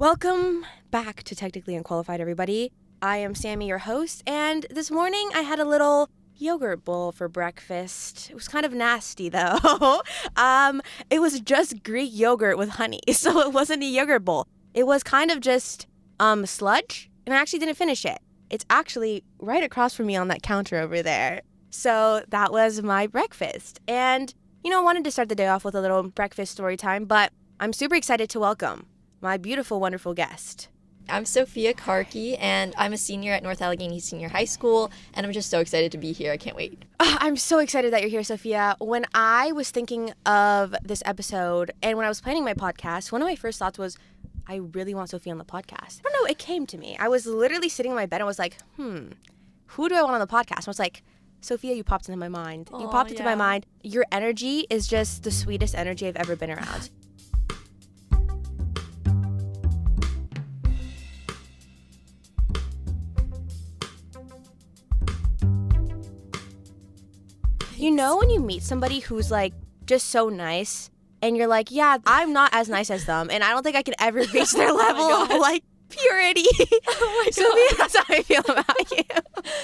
Welcome back to Technically Unqualified, everybody. I am Sammy, your host, and this morning I had a little yogurt bowl for breakfast. It was kind of nasty, though. It was just Greek yogurt with honey, so it wasn't a yogurt bowl. It was kind of just sludge, and I actually didn't finish it. It's actually right across from me on that counter over there. So that was my breakfast. And, I wanted to start the day off with a little breakfast story time, but I'm super excited to welcome my beautiful, wonderful guest. I'm Sophia Karki, and I'm a senior at North Allegheny Senior High School, and I'm just so excited to be here. I can't wait. I'm so excited that you're here, Sophia. When I was thinking of this episode and when I was planning my podcast, one of my first thoughts was, I really want Sophia on the podcast. I don't know, it came to me. I was literally sitting in my bed and was like, who do I want on the podcast? And I was like, Sophia, you popped into my mind. You popped into my mind. Your energy is just the sweetest energy I've ever been around. You know when you meet somebody who's like just so nice and you're like, yeah, I'm not as nice as them and I don't think I can ever reach their level of like purity. Oh my Sophia, God. that's how I feel about you.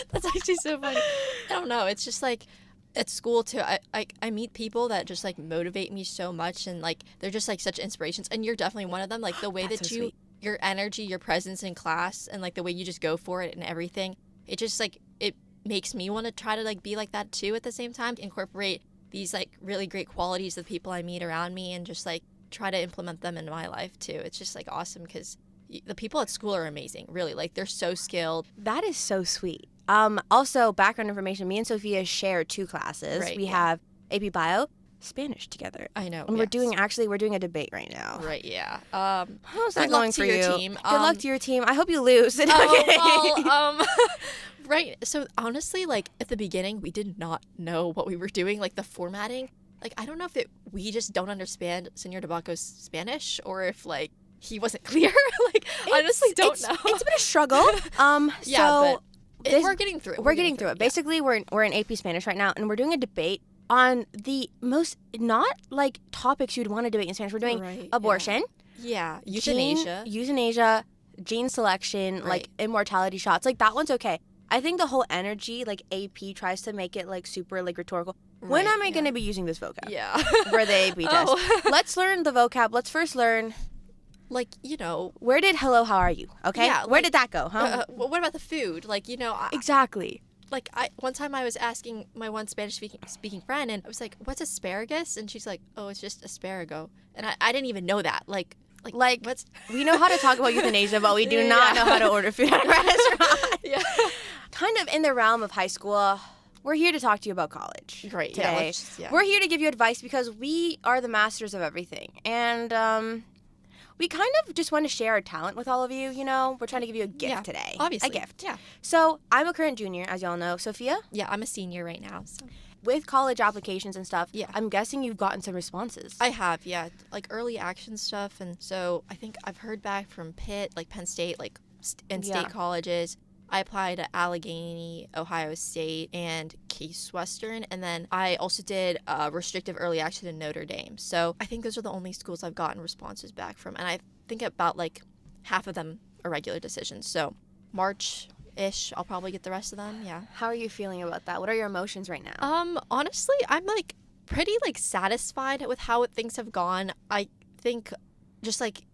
That's actually so funny. I don't know. It's just like at school too. I meet people that just like motivate me so much, and like they're just like such inspirations. And you're definitely one of them. Like the way that so sweet. Your energy, your presence in class, and like the way you just go for it and everything. It just like it makes me want to try to like be like that too at the same time, incorporate these like really great qualities of the people I meet around me and just like try to implement them in my life too. It's just like awesome because the people at school are amazing, really. Like they're so skilled. That is so sweet. Also, background information, me and Sophia share 2 classes. Right, we yeah. have AP Bio, Spanish together. I know. And yes. we're doing a debate right now. Right, yeah. How's that good going luck for to your you? team. Good luck to your team. I hope you lose. Right. So honestly, like at the beginning, we did not know what we were doing, like the formatting. Like I don't know if we just don't understand Senor Tabaco's Spanish or if like he wasn't clear. Like honestly don't know. It's been a struggle. Yeah, but we're getting through it. We're getting through it. Basically, we're in AP Spanish right now, and we're doing a debate on the most not like topics you'd want to debate in Spanish. We're doing abortion. Yeah. Euthanasia. Euthanasia, gene selection, Right. like immortality shots. Like that one's okay. I think the whole energy, like AP tries to make it like super like rhetorical. When Right, am I going to be using this vocab? Yeah. For the AP test. Oh. Let's learn the vocab. Let's first learn, Like, where did hello, how are you? Okay? Yeah, Where like, did that go, huh? what about the food? Like, Exactly. like one time I was asking my one Spanish speaking friend, and I was like, "What's asparagus?" And she's like, "Oh, it's just asparago." And I didn't even know that. Like what's We know how to talk about euthanasia, but we do not know how to order food at a restaurant. yeah. Kind of in the realm of high school, we're here to talk to you about college. Great. Today. Yeah. We're here to give you advice because we are the masters of everything. And we kind of just want to share our talent with all of you, We're trying to give you a gift today. Obviously. A gift. Yeah. So I'm a current junior, as y'all know. Sophia? Yeah, I'm a senior right now. So. With college applications and stuff, Yeah. I'm guessing you've gotten some responses. I have, yeah, like early action stuff, and so I think I've heard back from Pitt, like Penn State, like and state colleges. I applied to Allegheny, Ohio State, and Case Western, and then I also did restrictive early action in Notre Dame. So I think those are the only schools I've gotten responses back from, and I think about like half of them are regular decisions. So March-ish, I'll probably get the rest of them. Yeah. How are you feeling about that? What are your emotions right now? Honestly, I'm like pretty like satisfied with how things have gone. I think just like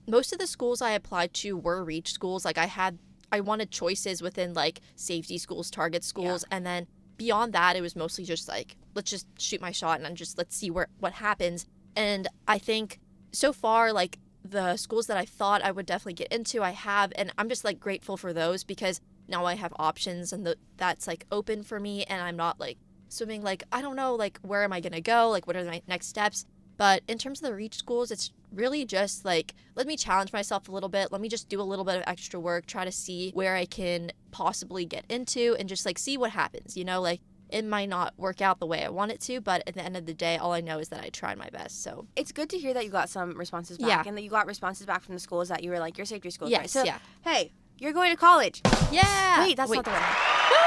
most of the schools I applied to were reach schools. Like I wanted choices within like safety schools, target schools, and then beyond that, it was mostly just like, let's just shoot my shot and let's see what happens. And I think so far, like the schools that I thought I would definitely get into, I have, and I'm just like grateful for those because now I have options and that's like open for me, and I'm not like swimming like, I don't know, like where am I gonna go, like what are my next steps. But in terms of the reach schools, it's really just like, let me challenge myself a little bit. Let me just do a little bit of extra work, try to see where I can possibly get into and just like see what happens, like it might not work out the way I want it to, but at the end of the day, all I know is that I tried my best. So it's good to hear that you got some responses back and that you got responses back from the schools that you were like, your safety schools. Yes, right? So, yeah. Hey, you're going to college. Yeah. Wait, that's not the one.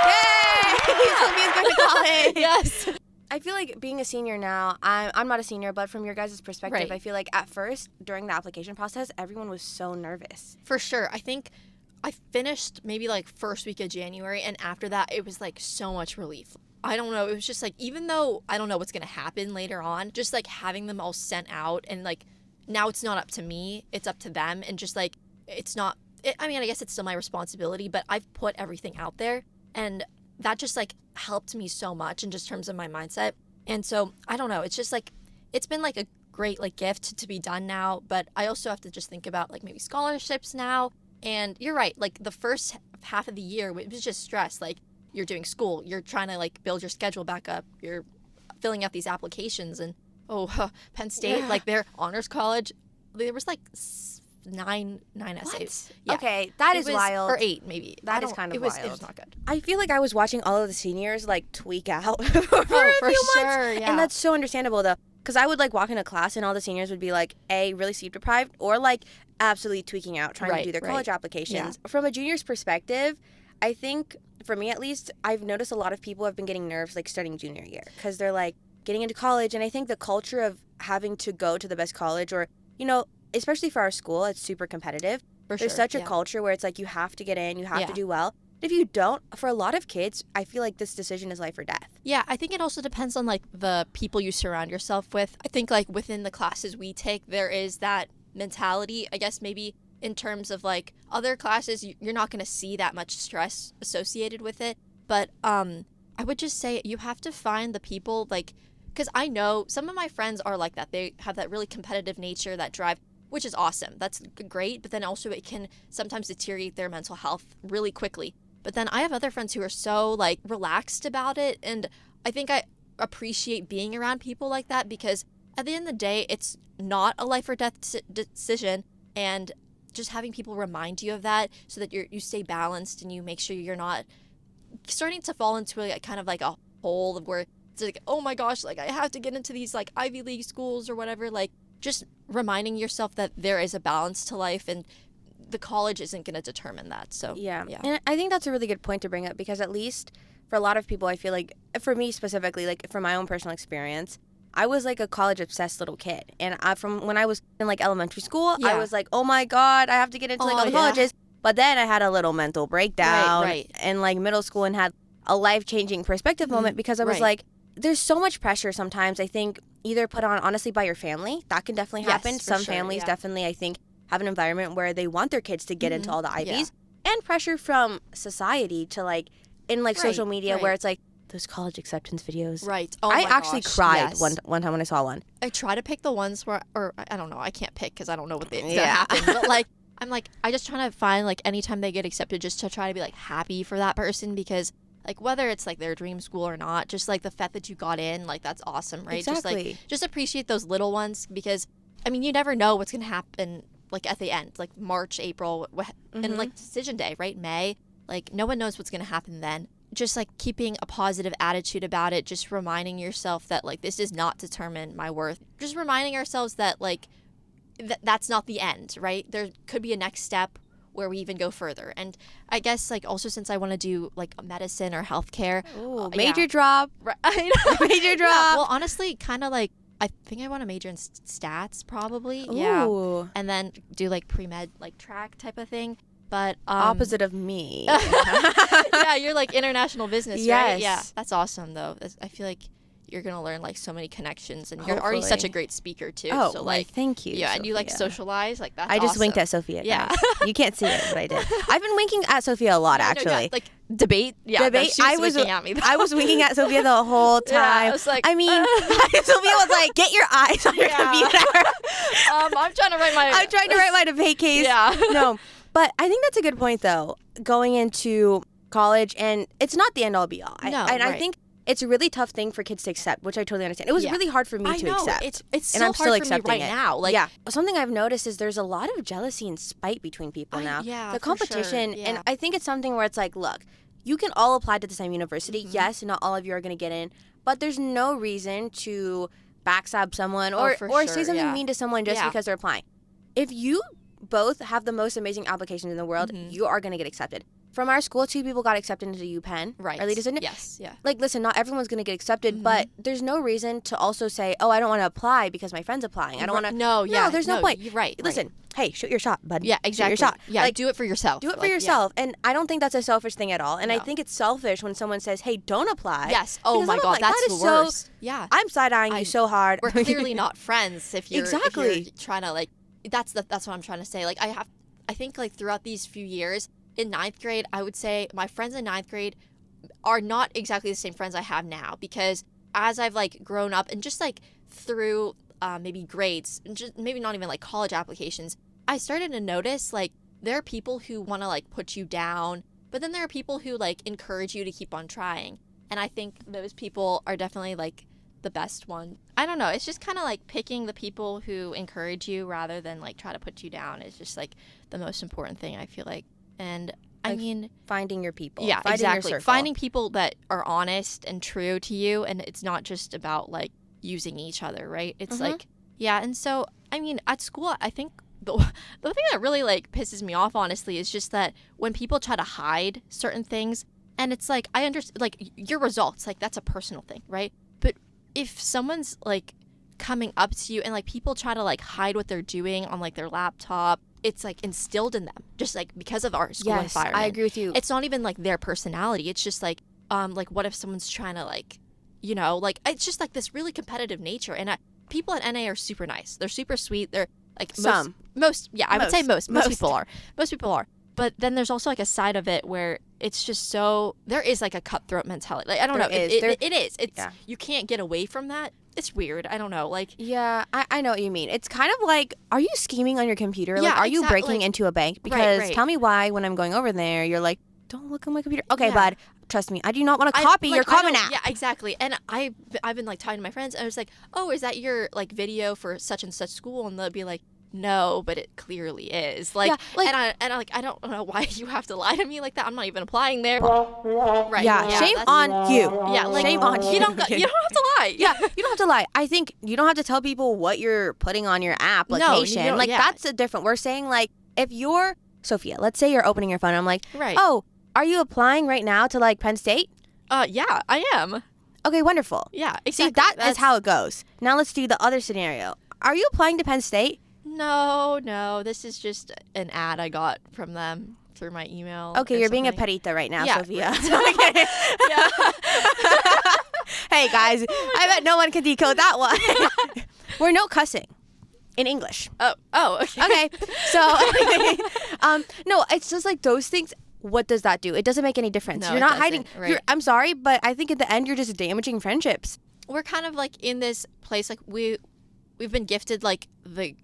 Yay! Sophia's going to college. Yes. I feel like being a senior now, I'm not a senior, but from your guys' perspective, Right. I feel like at first, during the application process, everyone was so nervous. For sure. I think I finished maybe like first week of January, and after that it was like so much relief. I don't know, it was just like, even though I don't know what's gonna happen later on, just like having them all sent out, and like now it's not up to me, it's up to them, and just like it's not I mean, I guess it's still my responsibility, but I've put everything out there, and that just like helped me so much in just terms of my mindset. And so I don't know, it's just like it's been like a great like gift to be done now, but I also have to just think about like maybe scholarships now. And you're right, like the first half of the year it was just stress. Like you're doing school, you're trying to like build your schedule back up, you're filling out these applications, and Penn State, like their honors college, there was like nine essays. What? Yeah. Okay, that It is was, wild. or 8 maybe. That is kind of It was wild. not good. I feel like I was watching all of the seniors like tweak out for a For few months. sure, yeah. And that's so understandable though. Because I would like walk into class and all the seniors would be like, really sleep deprived, or like absolutely tweaking out, trying to do their college applications. From a junior's perspective, I think, for me at least, I've noticed a lot of people have been getting nerves like starting junior year. Because they're like getting into college. And I think the culture of having to go to the best college, or, especially for our school, it's super competitive. For There's sure, such a yeah. culture where it's like you have to get in, you have Yeah. to do well. If you don't, for a lot of kids, I feel like this decision is life or death. Yeah, I think it also depends on like the people you surround yourself with. I think like within the classes we take, there is that mentality. I guess maybe in terms of like other classes, you're not going to see that much stress associated with it. But I would just say you have to find the people, like, because I know some of my friends are like that. They have that really competitive nature, that drive, which is awesome. That's great. But then also it can sometimes deteriorate their mental health really quickly. But then I have other friends who are so like relaxed about it. And I think I appreciate being around people like that, because at the end of the day, it's not a life or death decision. And just having people remind you of that, so that you stay balanced and you make sure you're not starting to fall into a kind of like a hole of where it's like, oh my gosh, like I have to get into these like Ivy League schools or whatever. Like just reminding yourself that there is a balance to life, and the college isn't going to determine that. So Yeah. And I think that's a really good point to bring up, because at least for a lot of people, I feel like, for me specifically, like from my own personal experience, I was like a college obsessed little kid. And from when I was in like elementary school, I was like, oh my God, I have to get into like all the colleges. But then I had a little mental breakdown in like middle school and had a life-changing perspective moment, because I was like, there's so much pressure sometimes, I think, either put on honestly by your family. That can definitely happen. Yes, for Some sure, families definitely, I think, have an environment where they want their kids to get into all the Ivies, and pressure from society to like in like social media where it's like those college acceptance videos. Right. Oh I my actually gosh, cried yes. one time when I saw one. I try to pick the ones where, or I don't know, I can't pick because I don't know what gonna Yeah. happen. But like, I'm like, I just trying to find like anytime they get accepted, just to try to be like happy for that person, because like whether it's like their dream school or not, just like the fact that you got in, like that's awesome, right? Exactly. Just appreciate those little ones, because I mean, you never know what's gonna happen like at the end, like March, April, and like decision day, right? May, like no one knows what's gonna happen then. Just like keeping a positive attitude about it, just reminding yourself that like this does not determine my worth. Just reminding ourselves that like that's not the end, right? There could be a next step where we even go further. And I guess like also, since I want to do like medicine or healthcare, Ooh, major drop. Right, I know. Major drop. Yeah, well, honestly, kind of like I think I want to major in stats probably. Yeah, Ooh. and then do like pre-med like track type of thing. But Opposite of me. yeah, you're like international business, right? Yes. Yeah, that's awesome though. I feel like you're gonna learn like so many connections, and you're already such a Hopefully. great speaker too. Oh, so why, like thank you. yeah, and you like Sophia. socialize, like that's I just awesome. winked at Sophia. Yeah. guys. You can't see it, but I did. I've been winking at Sophia a lot, I know, actually. yeah, like debate. Yeah, no, Debate. she was winking at me. I was winking at Sophia the whole time. Yeah, I was like, I mean, Sophia was like, "Get your eyes on your computer." I'm trying to write my. I'm trying to write my debate case. Yeah. No, but I think that's a good point, though. Going into college, and it's not the end all be all. No, I right. think it's a really tough thing for kids to accept, which I totally understand. It was really hard for me I to know, accept. it's and so I'm still hard for me accepting right it. now. Like, yeah, something I've noticed is there's a lot of jealousy and spite between people now. Yeah, the for sure, competition, yeah. and I think it's something where it's like, look, you can all apply to the same university. Mm-hmm. Yes, not all of you are going to get in, but there's no reason to backstab someone Oh, or for say sure, something yeah. mean to someone just Yeah. because they're applying. If you both have the most amazing applications in the world, Mm-hmm. you are going to get accepted. from our school, 2 people got accepted into UPenn. Right. Our leaders didn't. Yes. Yeah. Like, listen, not everyone's going to get accepted, but there's no reason to also say, oh, I don't want to apply because my friend's applying. I don't want to. No, there's no point. You're right. Listen, hey, shoot your shot, bud. Yeah, exactly. Shoot your shot. Yeah, like, do it for yourself. Do it for yourself. And I don't think that's a selfish thing at all. And I No. think it's selfish when someone says, hey, don't apply. Yes. Oh Because my I'm God, like, that's that the is worst. Yeah. I'm side-eyeing you so hard. We're clearly not friends if you're Exactly. trying to like. That's what I'm trying to say. Like I think like throughout these few years in 9th grade, I would say my friends in 9th grade are not exactly the same friends I have now, because as I've like grown up and just like through maybe grades, and just maybe not even like college applications, I started to notice like there are people who want to like put you down, but then there are people who like encourage you to keep on trying. And I think those people are definitely like the best one. I don't know. It's just kind of like picking the people who encourage you rather than like try to put you down is just like the most important thing, I feel like. And I Like, mean, finding your people. yeah, Finding exactly. Your circle. Finding people that are honest and true to you, and it's not just about like using each other, right? It's like, yeah. And so, I mean, at school, I think the thing that really like pisses me off, honestly, is just that when people try to hide certain things, and it's like, I understand, like your results, like that's a personal thing, right? But if someone's like coming up to you and like people try to like hide what they're doing on like their laptop, it's like instilled in them just like because of our school environment. I agree with you. It's not even like their personality. It's just like what if someone's trying to like, you know, like it's just like this really competitive nature. And people at NA are super nice. They're super sweet. They're like most yeah, I would say most people are. Most people are. But then there's also like a side of it where it's just so, there is like a cutthroat mentality. Like I don't know. It is. It's you can't get away from that. It's weird. I don't know. Like, yeah, I know what you mean. It's kind of like, are you scheming on your computer? Yeah, like, are you exactly. breaking into a bank? Because tell me why when I'm going over there, you're like, don't look on my computer. Okay, bud, trust me, I do not want to copy your Common App. Yeah, exactly. And I've been like talking to my friends, and I was like, oh, is that your like video for such and such school? And they'll be like, no, but it clearly is. Like, I don't know why you have to lie to me like that. I'm not even applying there. Right. Yeah, shame on you. Yeah, like, shame on you. You don't have to lie. Yeah, you don't have to lie. I think you don't have to tell people what you're putting on your application. No, that's a different. We're saying like, if you're Sophia, let's say you're opening your phone. I'm like, right. Oh, are you applying right now to like Penn State? Yeah, I am. Okay, wonderful. Yeah, exactly. See, that is how it goes. Now let's do the other scenario. Are you applying to Penn State? No, this is just an ad I got from them through my email. Okay, you're being a perita right now, Sophia. Okay. Yeah. Hey, guys, I bet no one can decode that one. We're no cussing in English. Oh, okay. Okay, so, no, it's just like those things. What does that do? It doesn't make any difference. No, You're it not hiding. doesn't, right. I'm sorry, but I think in the end, you're just damaging friendships. We're kind of like in this place, like we've been gifted like the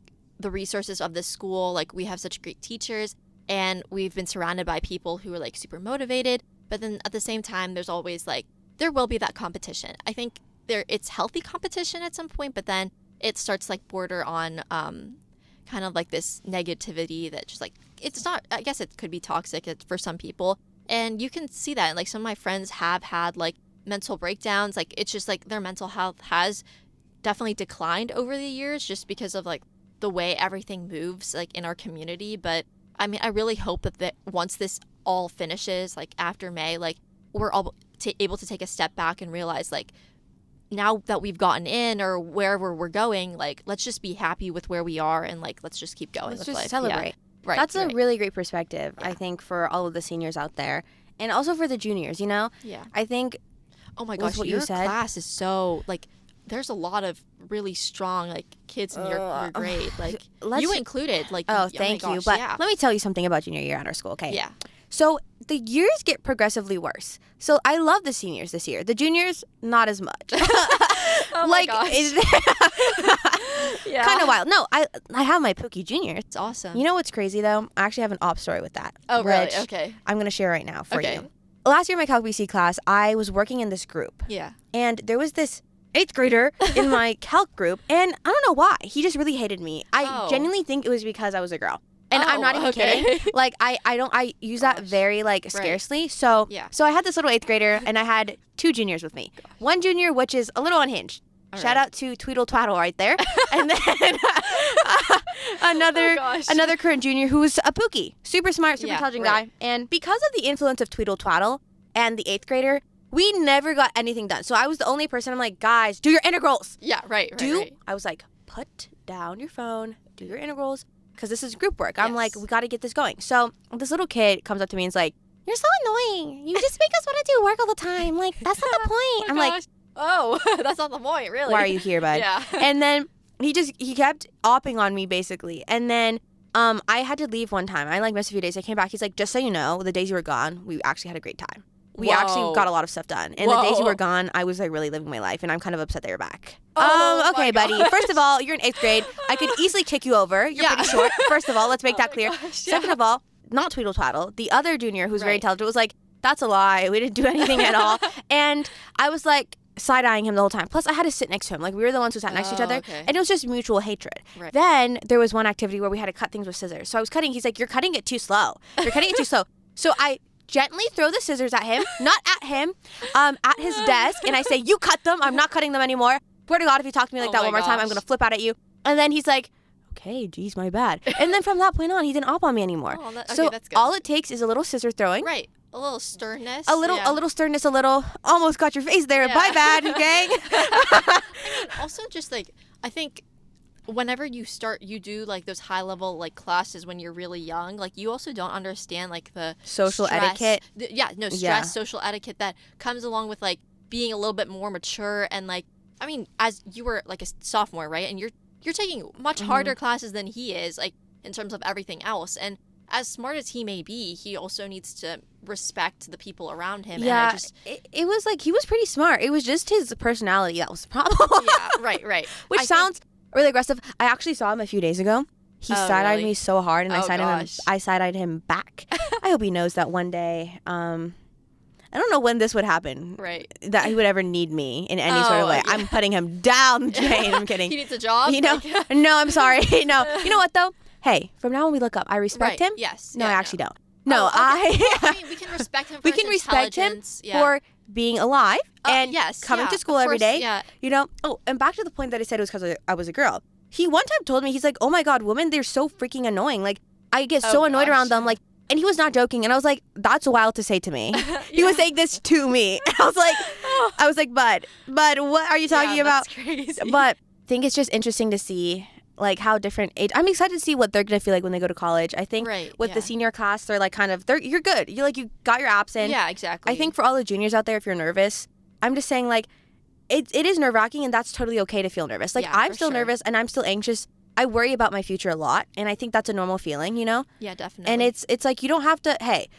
resources of this school. Like we have such great teachers, and we've been surrounded by people who are like super motivated. But then at the same time, there's always like, there will be that competition. I think it's healthy competition at some point, but then it starts like border on kind of like this negativity that just like, it's not, I guess it could be toxic for some people. And you can see that. And like some of my friends have had like mental breakdowns. Like it's just like their mental health has definitely declined over the years just because of like the way everything moves like in our community. But I mean, I really hope that once this all finishes, like after May, like we're all able to take a step back and realize like now that we've gotten in or wherever we're going, like let's just be happy with where we are and like let's just keep going. Let's with just life. celebrate. Yeah. Right. That's a really great perspective, I think, for all of the seniors out there. And also for the juniors, you know? Yeah. I think, oh my gosh, what your you said, class is so, like, there's a lot of really strong, like, kids in your grade. Like, you included. Like, oh, thank you. But let me tell you something about junior year at our school, okay? Yeah. So the years get progressively worse. So I love the seniors this year. The juniors, not as much. Oh my gosh. Yeah. Kind of wild. No, I have my Pookie Junior. It's awesome. You know what's crazy, though? I actually have an op story with that. Oh, really? Which Okay. I'm going to share right now for Okay. you. Last year in my Calc BC class, I was working in this group. Yeah. And there was this 8th grader in my Calc group, and I don't know why. He just really hated me. I genuinely think it was because I was a girl. And I'm not even kidding. Like, I use that very, like, scarcely. So, yeah. So I had this little 8th grader, and I had 2 juniors with me. One junior, which is a little unhinged. Shout out to Tweedle Twaddle right there. And then another current junior who was a Pookie. Super smart, super intelligent guy. And because of the influence of Tweedle Twaddle and the 8th grader, we never got anything done. So I was the only person, I'm like, guys, do your integrals. Yeah, right. I was like, put down your phone, do your integrals, because this is group work. I'm like, we got to get this going. So this little kid comes up to me and is like, you're so annoying. You just make us want to do work all the time. Like, that's not the point. I'm like, oh, that's not the point, really. Why are you here, bud? Yeah. And then he kept opping on me, basically. And then I had to leave one time. I missed a few days. I came back. He's like, just so you know, the days you were gone, we actually had a great time. We actually got a lot of stuff done. And the days you were gone, I was like really living my life. And I'm kind of upset that you're back. Okay, buddy. First of all, you're in 8th grade. I could easily kick you over. You're pretty short. First of all, let's make that clear. Second of all, not Tweedle Twaddle. The other junior who's very intelligent was like, that's a lie. We didn't do anything at all. And I was like side-eyeing him the whole time. Plus, I had to sit next to him. Like, we were the ones who sat next to each other. Okay. And it was just mutual hatred. Right. Then there was one activity where we had to cut things with scissors. So I was cutting. He's like, you're cutting it too slow. You're cutting it too slow. So I gently throw the scissors at him, not at him, at his desk. And I say, you cut them. I'm not cutting them anymore. Swear to God, if you talk to me like that one more time, I'm going to flip out at you. And then he's like, okay, geez, my bad. And then from that point on, he didn't op on me anymore. So that's good. all it takes is a little scissor throwing. Right. A little sternness. A little sternness, a little, almost got your face there. My bad, gang. I mean, also just like, I think whenever you do like those high level like classes when you're really young, like you also don't understand like the social etiquette. Social etiquette that comes along with like being a little bit more mature. And like, I mean, as you were like a sophomore, right? And you're taking much harder classes than he is, like in terms of everything else. And as smart as he may be, he also needs to respect the people around him. Yeah, and it was like he was pretty smart. It was just his personality that was the problem. Yeah, right. Which sounds really aggressive. I actually saw him a few days ago. He side-eyed me so hard, and I side-eyed him back. I hope he knows that one day. I don't know when this would happen. Right. That he would ever need me in any sort of way. Yeah. I'm putting him down the drain. I'm kidding. He needs a job? You know? No, I'm sorry. No. You know what, though? Hey, from now on we look up. I respect him. Yes. No, I actually don't. No, I mean, we can respect him for we can respect him for being alive and coming to school every day. Yeah. You know? Oh, and back to the point that I said it was because I was a girl. He one time told me, he's like, oh my God, women, they're so freaking annoying. Like, I get so annoyed around them. Like, and he was not joking. And I was like, that's wild to say to me. He was saying this to me. And I was like, bud, what are you talking about? That's crazy. But I think it's just interesting to see like how different age. I'm excited to see what they're gonna feel like when they go to college. I think with the senior class, they're like you're good. You're like, you got your apps in. Yeah, exactly. I think for all the juniors out there, if you're nervous, I'm just saying like it is nerve-wracking, and that's totally okay to feel nervous. Like I'm still nervous and I'm still anxious. I worry about my future a lot, and I think that's a normal feeling, you know? Yeah, definitely. And it's like you don't have to. Hey,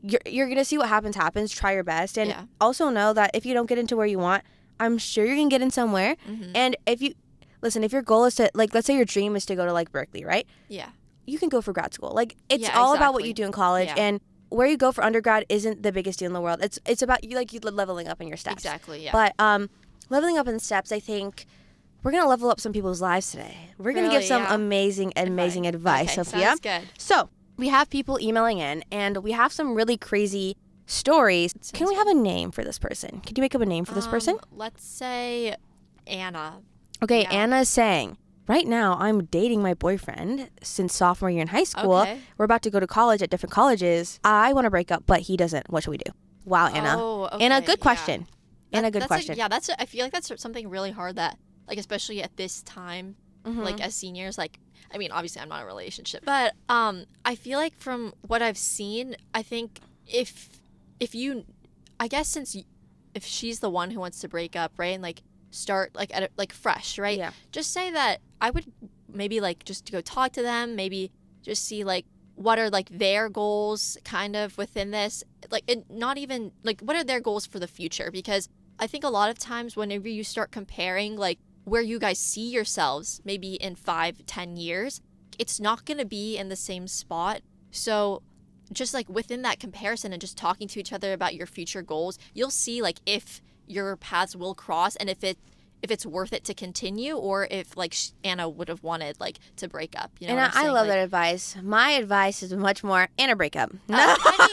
you're gonna see what happens. Try your best, and also know that if you don't get into where you want, I'm sure you're gonna get in somewhere. Mm-hmm. And if your goal is to, like, let's say your dream is to go to like Berkeley, right? Yeah. You can go for grad school. Like it's all about what you do in college, and where you go for undergrad isn't the biggest deal in the world. It's about you leveling up in your steps. Exactly. Yeah. But leveling up in steps, I think. We're going to level up some people's lives today. We're going to give some amazing advice, okay, Sophia. Sounds good. So, we have people emailing in, and we have some really crazy stories. Can we have a name for this person? Can you make up a name for this person? Let's say Anna. Okay, yeah. Anna is saying, right now, I'm dating my boyfriend since sophomore year in high school. Okay. We're about to go to college at different colleges. I want to break up, but he doesn't. What should we do? Wow, Anna. Oh, okay. Anna, good question. Anna, good question. I feel like that's something really hard that, like, especially at this time, like, as seniors, like, I mean, obviously I'm not in a relationship, but I feel like from what I've seen, I think if she's the one who wants to break up, right, and, like, start, like, at like, fresh, right? Yeah. Just say that I would maybe, like, just go talk to them, maybe just see, like, what are, like, their goals kind of within this, like, not even, like, what are their goals for the future? Because I think a lot of times whenever you start comparing, like, where you guys see yourselves maybe in 5-10 years, it's not going to be in the same spot. So just like within that comparison and just talking to each other about your future goals, you'll see like if your paths will cross and if it's worth it to continue, or if like Anna would have wanted like to break up. You know, and I love that advice. My advice is much more Anna break up. No, I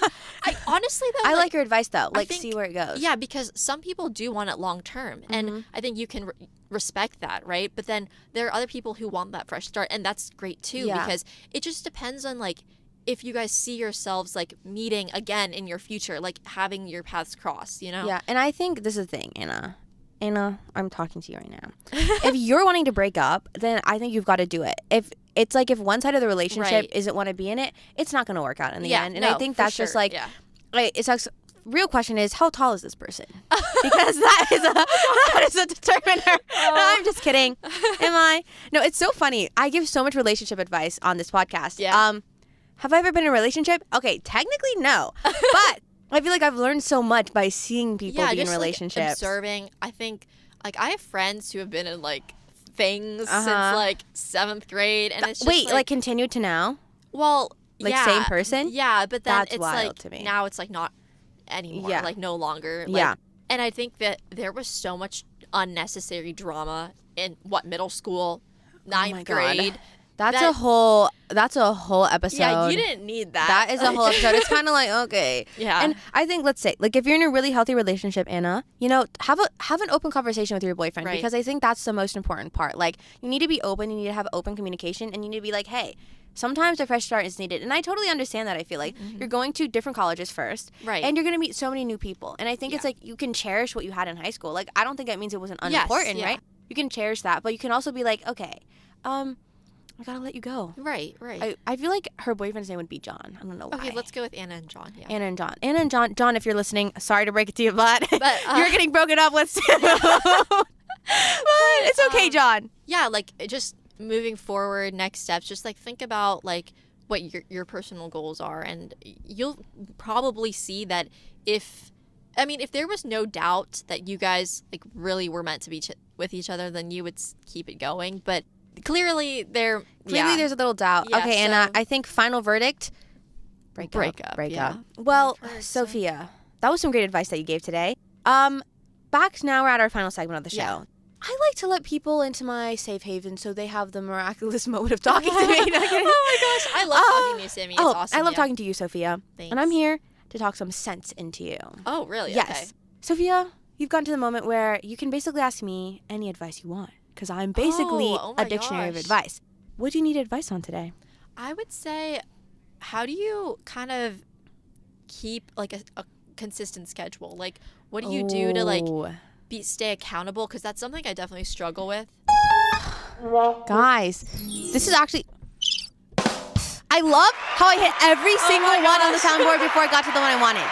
mean, Honestly, though, I like your advice though. I Like, think- see where it goes. Yeah, because some people do want it long term, and I think you can respect that, right? But then there are other people who want that fresh start, and that's great too, Yeah. because it just depends on like if you guys see yourselves like meeting again in your future, like having your paths cross, you know? Yeah, and I think this is the thing, Anna. Anna, I'm talking to you right now. If you're wanting to break up, then I think you've got to do it. If it's like if one side of the relationship Right. isn't want to be in it, it's not going to work out in the Yeah, end. And no, I think for that's just sure, like, yeah. it's like, real question is, how tall is this person? Because that is a determiner. No, I'm just kidding. Am I? No, it's so funny. I give so much relationship advice on this podcast. Yeah. Have I ever been in a relationship? Okay, technically no. But I feel like I've learned so much by seeing people be in just relationships. like observing. I think like I have friends who have been in like things since like 7th grade, and it's just Wait, like continued to now? well, Like yeah, same person? Yeah, but then That's it's wild like to me. now it's like not anymore, Yeah. like no longer. Like, Yeah. and I think that there was so much unnecessary drama in middle school, ninth my God. grade. That's That- a whole episode. Yeah, you didn't need that. That is a whole episode. It's kind of like, okay. Yeah. And I think, let's say, like, if you're in a really healthy relationship, Anna, you know, have an open conversation with your boyfriend, Right. because I think that's the most important part. Like, you need to be open, you need to have open communication, and you need to be like, hey, sometimes a fresh start is needed. And I totally understand that. I feel like you're going to different colleges first. Right. And you're going to meet so many new people. And I think it's Yeah. like you can cherish what you had in high school. Like, I don't think that means it wasn't Yes, unimportant, yeah. right? You can cherish that. But you can also be like, okay, I got to let you go. right. I feel like her boyfriend's name would be John. I don't know why. Okay, let's go with Anna and John. Yeah. Anna and John. Anna and John. John, if you're listening, sorry to break it to you, but, But, you're getting broken up with too. But it's okay, John. Yeah, like just moving forward, next steps, just like think about like what your personal goals are, and you'll probably see that if there was no doubt that you guys like really were meant to be with each other, then you would keep it going. But clearly Clearly, there's a little doubt. Yeah, okay, Anna, so- I think final verdict, break up. yeah. Well, First, Sophia, that was some great advice that you gave today. Back now, we're at our final segment of the show. Yeah. I like to let people into my safe haven so they have the miraculous moment of talking to me. Oh my gosh, I love talking to you, Sammy. It's awesome. I love yeah. talking to you, Sophia. Thanks. And I'm here to talk some sense into you. Oh, really? Yes. Okay. Sophia, you've gotten to the moment where you can basically ask me any advice you want, because I'm basically Oh my a dictionary of gosh. advice. What do you need advice on today? I would say, how do you kind of keep like a consistent schedule? Like, what do you do to like Oh. stay accountable? Because that's something I definitely struggle with. Guys, this is actually... I love how I hit every single my one on the gosh. soundboard before I got to the one I wanted.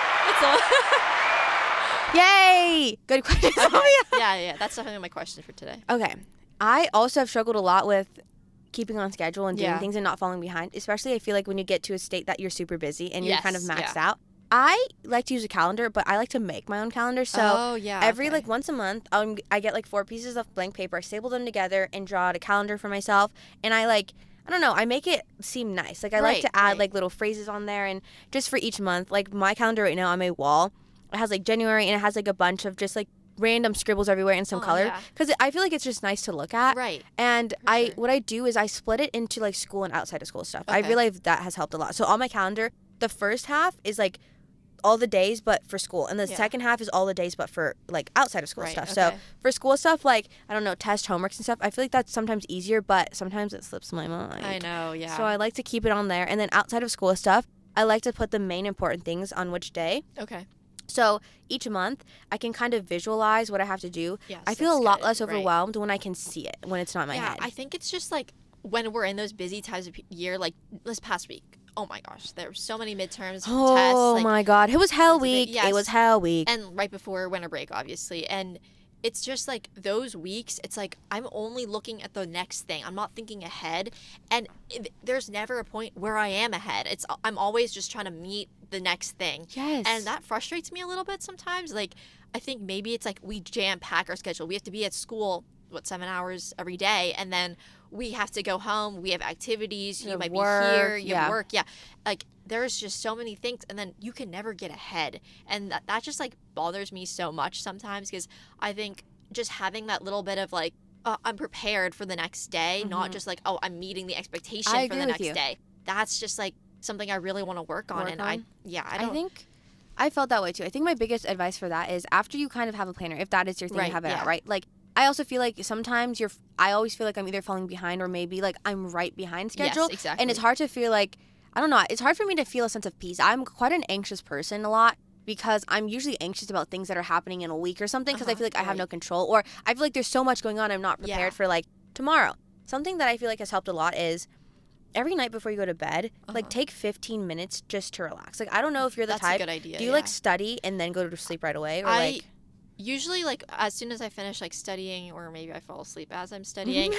Yay! Good question, Sophia. Yeah. That's definitely my question for today. Okay. I also have struggled a lot with keeping on schedule and doing Yeah. things and not falling behind, especially I feel like when you get to a state that you're super busy and you're kind of Yes, maxed yeah. out. I like to use a calendar, but I like to make my own calendar. So Oh, yeah, every okay. like once a month, I get like 4 pieces of blank paper. I staple them together and draw out a calendar for myself. And I don't know, I make it seem nice. Like I like Right, to add right. like little phrases on there, and just for each month. Like my calendar right now on my wall, it has like January, and it has like a bunch of just like random scribbles everywhere in some Oh, color, yeah. because I feel like it's just nice to look at. Right. And sure. what I do is I split it into like school and outside of school stuff. I Okay. realize that has helped a lot. So on my calendar, the first half is like all the days but for school, and the Yeah. second half is all the days but for like outside of school Right, stuff. okay. So for school stuff, like I don't know, test homeworks and stuff, I feel like that's sometimes easier, but sometimes it slips my mind. I know, yeah. So I like to keep it on there, and then outside of school stuff, I like to put the main important things on which day. Okay. So each month, I can kind of visualize what I have to do. Yes, I feel a that's lot good, less right. overwhelmed when I can see it, when it's not in my Yeah, head. I think it's just like when we're in those busy times of year, like this past week. Oh my gosh, there were so many midterms, tests. Oh like, my God. It was hell Elizabeth, week. yes. It was hell week. and right before winter break, obviously. And it's just like those weeks, it's like I'm only looking at the next thing. I'm not thinking ahead. And there's never a point where I am ahead. I'm always just trying to meet the next thing. Yes. And that frustrates me a little bit sometimes. Like, I think maybe it's like we jam pack our schedule. We have to be at school, 7 hours every day. And then we have to go home. We have activities. You have might work, be here. You have yeah. work. Yeah. Like, there's just so many things. And then you can never get ahead. And that just like bothers me so much sometimes, because I think just having that little bit of like, I'm prepared for the next day, not just like, oh, I'm meeting the expectation I for agree the with next you. day. That's just like something I really want to work on. Work and on? I I think I felt that way too. I think my biggest advice for that is after you kind of have a planner, if that is your thing, Right, you have it yeah. out, right? Like, I also feel like sometimes I always feel like I'm either falling behind or maybe like I'm right behind schedule. Yes, exactly. And it's hard to feel like, I don't know, it's hard for me to feel a sense of peace. I'm quite an anxious person a lot because I'm usually anxious about things that are happening in a week or something because I feel like I have no control, or I feel like there's so much going on I'm not prepared for like tomorrow. Something that I feel like has helped a lot is every night before you go to bed, like take 15 minutes just to relax. Like, I don't know if you're the That's type. a good idea. Do you like study and then go to sleep right away, or like? Usually, like, as soon as I finish, like, studying, or maybe I fall asleep as I'm studying,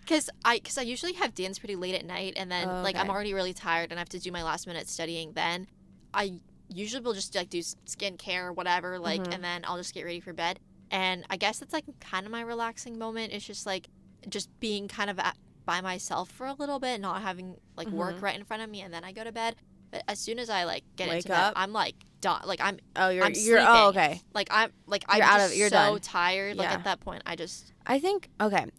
because I usually have dance pretty late at night, and then, like, I'm already really tired, and I have to do my last-minute studying then. I usually will just, like, do skincare or whatever, like, and then I'll just get ready for bed. And I guess that's, like, kind of my relaxing moment. It's just, like, just being kind of by myself for a little bit, not having, like, work right in front of me, and then I go to bed. But as soon as I like get into bed, I'm like done. Like I'm sleeping. Oh, okay. Like I'm You're so done. tired. Like Yeah. at that point, I think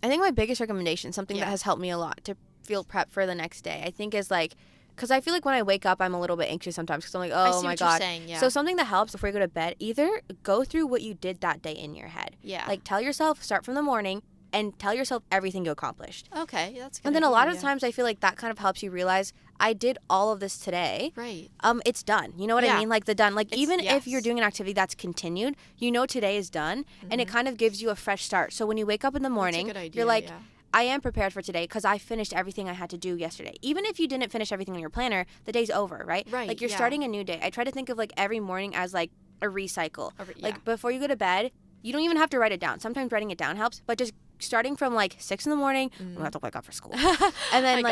my biggest recommendation, something that has helped me a lot to feel prepped for the next day, I think is like, because I feel like when I wake up, I'm a little bit anxious sometimes because I'm like, I oh see my what God. you're saying, yeah. So something that helps before you go to bed, either go through what you did that day in your head. Yeah. Like tell yourself, start from the morning and tell yourself everything you accomplished. Okay, that's good. And then a lot of times I feel like that kind of helps you realize I did all of this today. Right. It's done. You know what I mean? Like the done. Like even if you're doing an activity that's continued, you know today is done, and it kind of gives you a fresh start. So when you wake up in the morning, that's a good idea, you're like, I am prepared for today because I finished everything I had to do yesterday. Even if you didn't finish everything in your planner, the day's over, right? Right. Like you're starting a new day. I try to think of like every morning as like a recycle. Yeah. Like before you go to bed, you don't even have to write it down. Sometimes writing it down helps, but just starting from like 6 a.m, we have to wake up for school, and then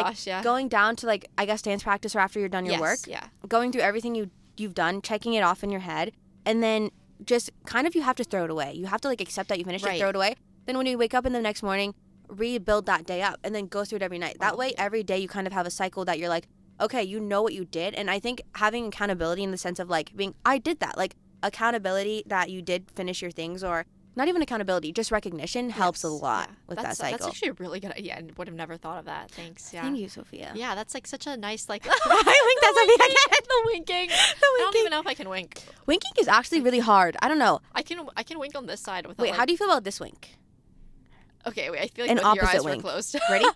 going down to like I guess dance practice or after you're done your work, going through everything you've done, checking it off in your head, and then just kind of you have to throw it away. You have to like accept that you finished it, throw it away. Then when you wake up in the next morning, rebuild that day up, and then go through it every night. That way, every day you kind of have a cycle that you're like, okay, you know what you did, and I think having accountability in the sense of like being, I did that, like accountability that you did finish your things, or not even accountability, just recognition helps a lot with that cycle. That's actually a really good idea. I would have never thought of that. Thanks. Yeah. Thank you, Sophia. Yeah, that's like such a nice like. I winked at Sophia again. The winking. I don't even know if I can wink. Winking is actually really hard. I don't know. I can wink on this side without. Wait, like... how do you feel about this wink? Okay, wait. I feel like an both your opposite eyes wink. were closed. Ready?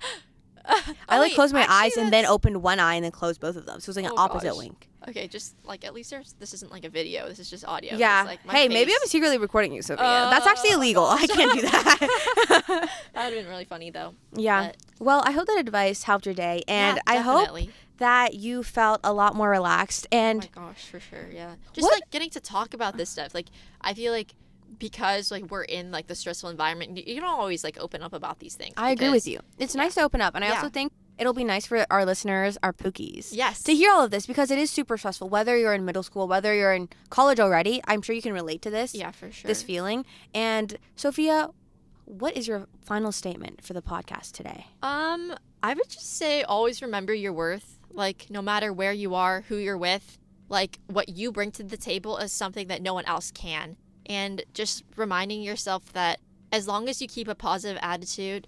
I like closed my eyes and then opened one eye and then closed both of them. So it was like an opposite wink. Okay, just like at least this isn't like a video. This is just audio. Yeah. Like, hey, maybe I'm secretly recording you, Sophia. That's actually illegal. I can't do that. That would have been really funny though. Yeah. Well, I hope that advice helped your day, and I hope that you felt a lot more relaxed. And oh my gosh, for sure. Yeah. Just like getting to talk about this stuff. Like I feel like because like we're in like the stressful environment, you don't always like open up about these things. I agree with you. It's nice to open up, and I also think it'll be nice for our listeners, our pookies, to hear all of this, because it is super stressful. Whether you're in middle school, whether you're in college already, I'm sure you can relate to this. Yeah, for sure. This feeling. And Sophia, what is your final statement for the podcast today? I would just say always remember your worth. Like no matter where you are, who you're with, like what you bring to the table is something that no one else can. And just reminding yourself that as long as you keep a positive attitude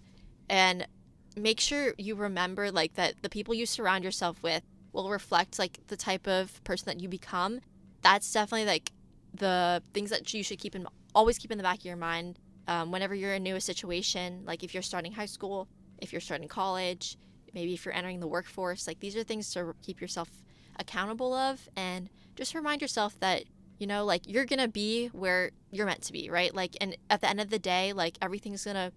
and make sure you remember like that the people you surround yourself with will reflect like the type of person that you become. That's definitely like the things that you should always keep in the back of your mind whenever you're in a situation. Like if you're starting high school, if you're starting college, maybe if you're entering the workforce, like these are things to keep yourself accountable of, and just remind yourself that like you're gonna be where you're meant to be, right? Like, and at the end of the day, like everything's gonna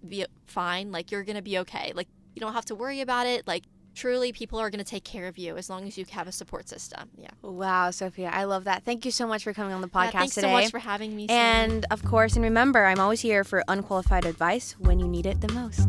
be fine. Like you're gonna be okay. Like you don't have to worry about it. Like truly, people are gonna take care of you as long as you have a support system. Yeah. Wow, Sophia, I love that. Thank you so much for coming on the podcast thanks today. Thanks so much for having me. And of course, and remember, I'm always here for unqualified advice when you need it the most.